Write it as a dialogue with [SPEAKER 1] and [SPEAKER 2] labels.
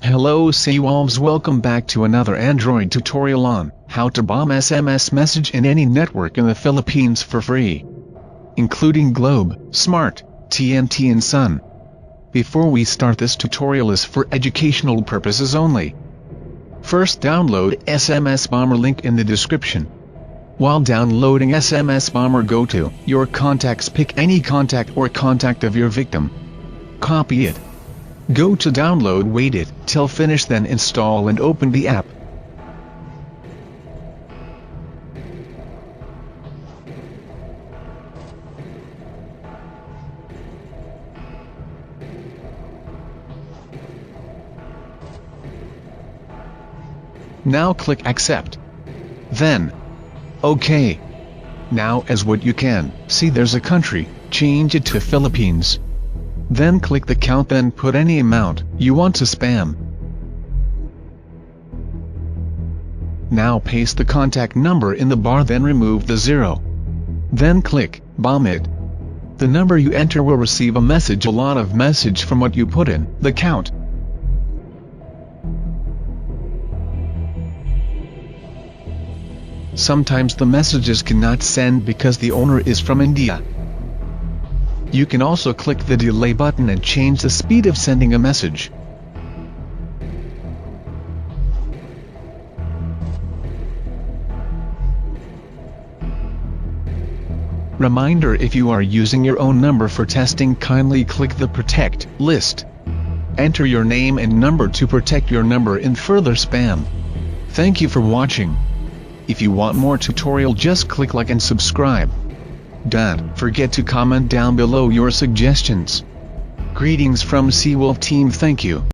[SPEAKER 1] Hello SeaWolves, welcome back to another Android tutorial on how to bomb SMS message in any network in the Philippines for free, including Globe, Smart, TNT and Sun. Before we start, this tutorial is for educational purposes only. First, download SMS Bomber, link in the description. While downloading SMS Bomber, go to your contacts, pick any contact or contact of your victim. Copy it. Go to download, wait it till finish, then install and open the app. Now click accept. Then OK. Now, as what you can see, there's a country, change it to Philippines. Then click the count, then put any amount you want to spam. Now paste the contact number in the bar, then remove the 0. Then click bomb it. The number you enter will receive a message, a lot of message from what you put in the count. Sometimes the messages cannot send because the owner is from India. You can also click the delay button and change the speed of sending a message. Reminder: if you are using your own number for testing, kindly click the protect list. Enter your name and number to protect your number in further spam. Thank you for watching. If you want more tutorial, just click like and subscribe. Don't forget to comment down below your suggestions. Greetings from SeaWolve team, thank you.